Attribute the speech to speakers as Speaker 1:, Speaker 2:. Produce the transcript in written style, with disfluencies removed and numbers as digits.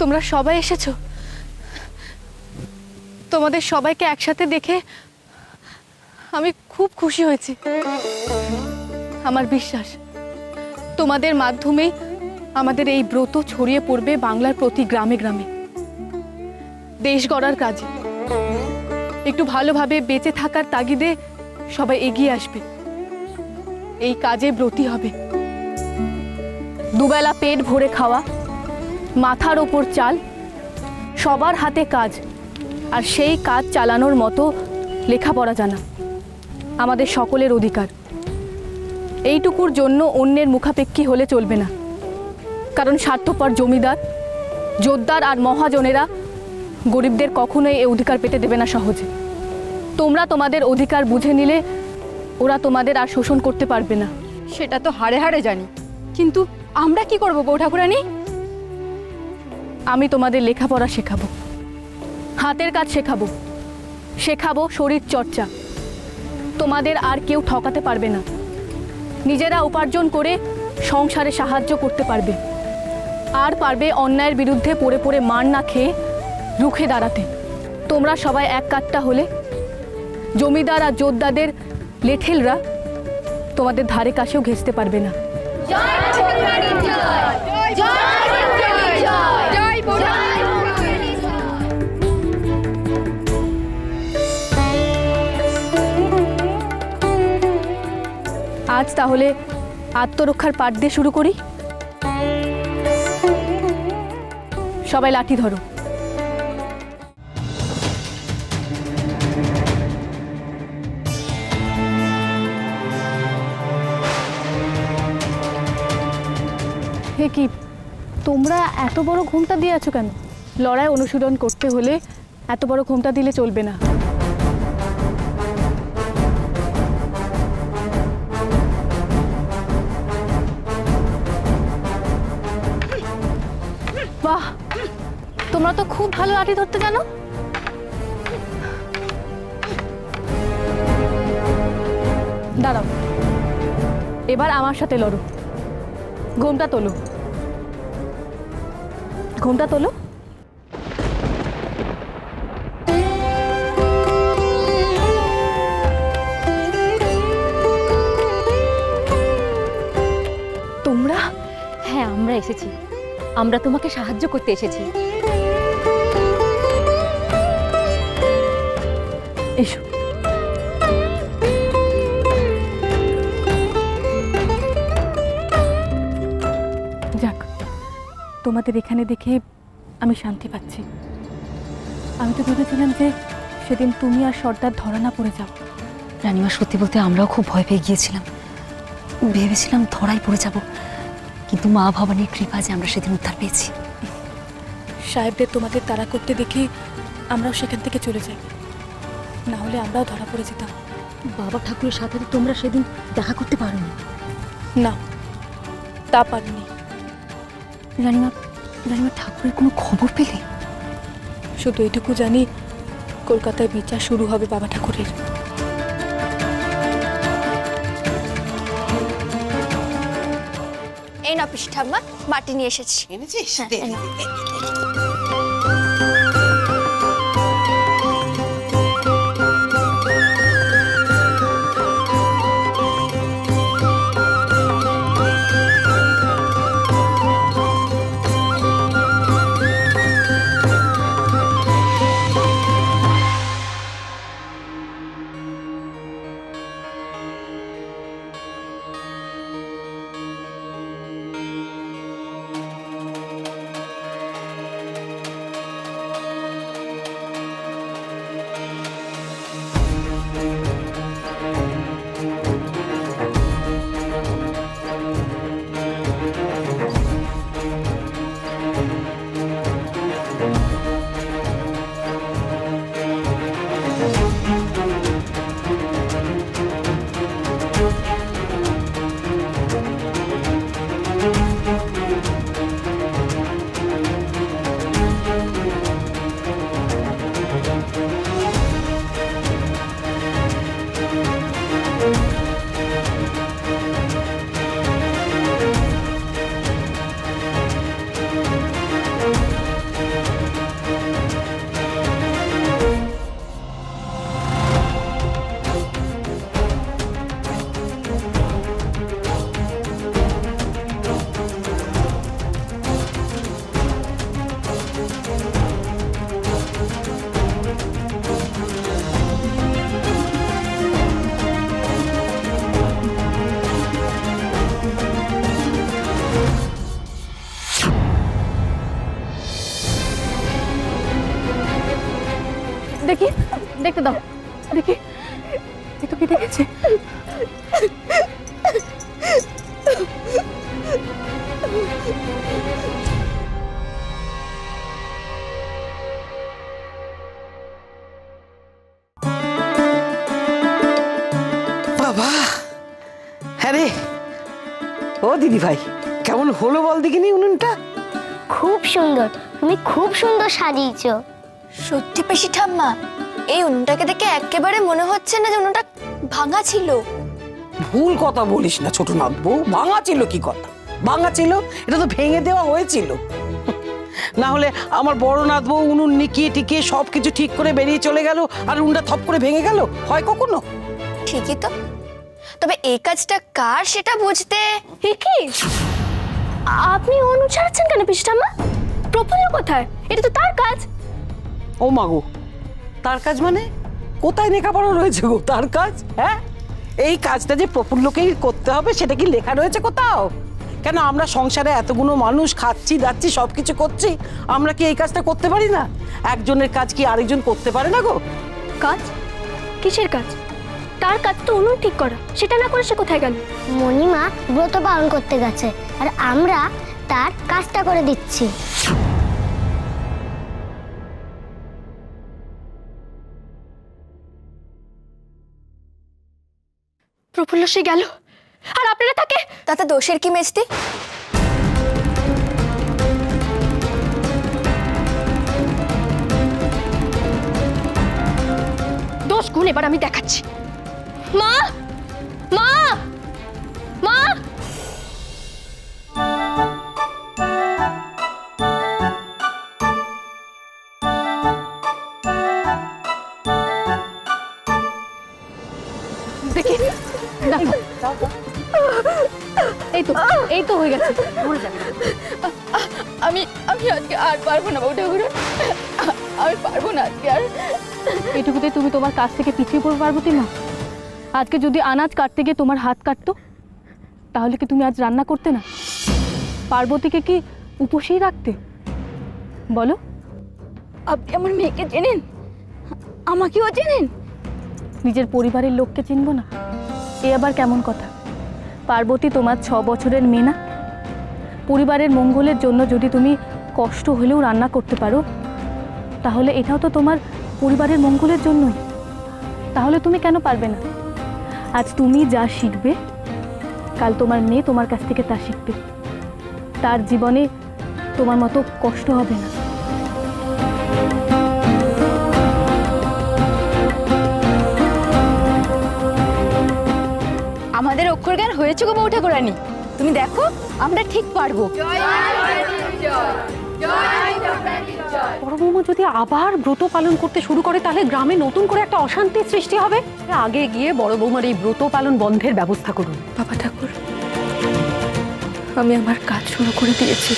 Speaker 1: তোমরা সবাই এসেছো। তোমাদের সবাইকে একসাথে দেখে আমি খুব খুশি হয়েছি। আমার বিশ্বাস তোমাদের মাধ্যমে আমাদের এই ব্রত ছড়িয়ে পড়বে বাংলার প্রতি গ্রামে গ্রামে। দেশ গড়ার কাজে একটু ভালোভাবে বেঁচে থাকার তাগিদে সবাই এগিয়ে আসবে, এই কাজে ব্রতী হবে। দুবেলা পেট ভরে খাওয়া, মাথার ওপর চাল, সবার হাতে কাজ, আর সেই কাজ চালানোর মতো লেখাপড়া জানা আমাদের সকলের অধিকার। এইটুকুর জন্য অন্যের মুখাপেক্ষী হলে চলবে না, কারণ স্বার্থপর জমিদার, জোদ্দার আর মহাজনেরা গরিবদের কখনোই এই অধিকার পেতে দেবে না সহজে। তোমরা তোমাদের অধিকার বুঝে নিলে ওরা তোমাদের আর শোষণ করতে পারবে না।
Speaker 2: সেটা তো হাড়ে হাড়ে জানি, কিন্তু আমরা কি করব বউ ঠাকুরানী?
Speaker 1: আমি তোমাদের লেখাপড়া শেখাবো, হাতের কাজ শেখাবো, শেখাবো শরীর চর্চা। তোমাদের আর কেউ ঠকাতে পারবে না। নিজেরা উপার্জন করে সংসারে সাহায্য করতে পারবে, আর পারবে অন্যায়ের বিরুদ্ধে পড়ে পড়ে মার না খেয়ে রুখে দাঁড়াতে। তোমরা সবাই এক কাট্টা হলে জমিদার আর যোদ্ধাদের লেঠেলরা তোমাদের ধারে কাছেও ঘেঁচতে পারবে না। আজ তাহলে আত্মরক্ষার পাঠ দিয়ে শুরু করি। সবাই লাঠি ধরো। হে কি, তোমরা এত বড় ঘোমটা দিয়ে আছো কেন? লড়াই অনুশীলন করতে হলে এত বড় ঘোমটা দিলে চলবে না। বাহ, তোমরা তো খুব ভালো লাঠি ধরতে জানো। দাঁড়াও, এবার আমার সাথে লড়ো। ঘোমটা তোলো, ঘোমটা তোলো। তোমরা?
Speaker 3: হ্যাঁ, আমরা এসেছি, আমরা তোমাকে সাহায্য করতে এসেছি।
Speaker 1: এসো। যাক, তোমাদের এখানে দেখে আমি শান্তি পাচ্ছি। আমি তো ভেবেছিলাম যে সেদিন তুমি আর সর্দার ধরা না পড়ে যাও।
Speaker 3: রানীমা, সত্যি বলতে আমরাও খুব ভয় পেয়ে গিয়েছিলাম, ভেবেছিলাম ধরাই পড়ে যাব, কিন্তু মা ভবানীর কৃপা যে আমরা সেদিন উদ্ধার পেয়েছি।
Speaker 1: সাহেবদের তোমাদের তাড়া করতে দেখে আমরাও সেখান থেকে চলে যাই, না হলে আমরাও ধরা পড়ে যেতাম।
Speaker 3: বাবা ঠাকুরের সাথে তো তোমরা সেদিন দেখা করতে পারোনি।
Speaker 1: না, তা পারিনি।
Speaker 3: রানীমা, রানীমা, ঠাকুরের কোনো খবর পেলে?
Speaker 1: শুধু এটুকু জানি, কলকাতায় বিচার শুরু হবে বাবা ঠাকুরের।
Speaker 4: এই না পিসি ঠাম্মা, মাটি নিয়ে এসেছি।
Speaker 5: এনেছিস?
Speaker 4: হ্যাঁ,
Speaker 5: দে,
Speaker 4: এই
Speaker 5: দে,
Speaker 4: নাও।
Speaker 5: দে, দে, দে।
Speaker 1: দেখি, দেখতে দাও, দেখি এ তো কেটে গেছে।
Speaker 5: বাবা, হ্যাঁ রে, ও দিদি ভাই কেমন হলো বল দেখিনি উনুনটা?
Speaker 6: খুব সুন্দর, তুমি খুব সুন্দর সাজিয়েছো।
Speaker 4: সত্যি পিসি ঠাম্মা, এই উনুনটাকে দেখে একেবারে মনে হচ্ছে না যে উনুনটা ভাঙা ছিল।
Speaker 5: ভুল কথা বলিস না ছোট নাথ বউ, ভাঙা ছিল কি কথা? ভাঙা ছিল, এটা তো ভেঙে দেওয়া হয়েছিল। না হলে আমার বড় নাথ বউ উনুন নিকিয়ে টিকিয়ে সবকিছু ঠিক করে বেরিয়ে চলে গেল আর উনুনটা থপ করে ভেঙে গেল, হয় কখনো?
Speaker 4: ঠিকই তো, তবে এই কাজটা কার সেটা বুঝতে।
Speaker 1: কি আপনি অনু ছাড়াচ্ছেন কেন পিসি ঠাম্মা? প্রফুল্ল কোথায়? এটা তো তার কাজ।
Speaker 5: ও মাগো, তার কাজ মানে? কোথায় লেখাপড়া রয়েছে গো তার কাজ? হ্যাঁ, এই কাজটা যে প্রফুল্লকেই করতে হবে সেটা কি লেখা রয়েছে কোথাও? কেন আমরা সংসারে এতগুলো মানুষ খাচ্ছি দাচ্ছি সবকিছু করছি, আমরা কি এই কাজটা করতে পারি না? একজনের কাজ কি আরেকজন করতে পারে না গো?
Speaker 1: কাজ? কিসের কাজ? তার কাজ তো উনুন ঠিক করা, সেটা না করে সে কোথায় গেল?
Speaker 6: মণিমা ব্রত পালন করতে গেছে আর আমরা তার কাজটা করে দিচ্ছি।
Speaker 1: প্রফুল্ল সে গেল আর আপনারা তাকে।
Speaker 4: তাতে দোষের কি মেজদি?
Speaker 1: দোষ গুণ এবার আমি দেখাচ্ছি। মা, মা, মা! দেখি, দেখো, এই তো হয়ে গেছে। আমি আমি আজকে আর পারবো না বউটা ঘুরে, আমি পারবো না আজকে আর। এইটুকুতে তুমি তোমার কাছ থেকে পিছিয়ে পড়বে পার্বতী মা? আজকে যদি আনাজ কাটতে গিয়ে তোমার হাত কাটতো তাহলে কি তুমি আজ রান্না করতে না? পার্বতীকে কি উপসেই রাখতে? বলো। আপনি আমার মেয়েকে চেনেন, আমাকেও চেনেন, নিজের পরিবারের লোককে চিনব না? এ আবার কেমন কথা? পার্বতী তোমার 6 বছরের মেয়ে না? পরিবারের মঙ্গলের জন্য যদি তুমি কষ্ট হলেও রান্না করতে পারো তাহলে এটাও তো তোমার পরিবারের মঙ্গলের জন্যই। তাহলে তুমি কেন পারবে না? আজ তুমি যা শিখবে কাল তোমার মেয়ে তোমার কাছ থেকে তা শিখবে। তার জীবনে তোমার মতো কষ্ট হবে না।
Speaker 2: আমাদের অক্ষর জ্ঞান হয়েছে গো বউ ঠাকুরানী, তুমি দেখো আমরা ঠিক পারবো।
Speaker 3: বড় বৌমা যদি আবার ব্রত পালন করতে শুরু করে তাহলে গ্রামে নতুন করে একটা অশান্তির সৃষ্টি হবে। আগে গিয়ে বড় বৌমার এই ব্রত পালন বন্ধের ব্যবস্থা করুন।
Speaker 1: বাবা ঠাকুর, আমি আমার কাজ শুরু করে দিয়েছি।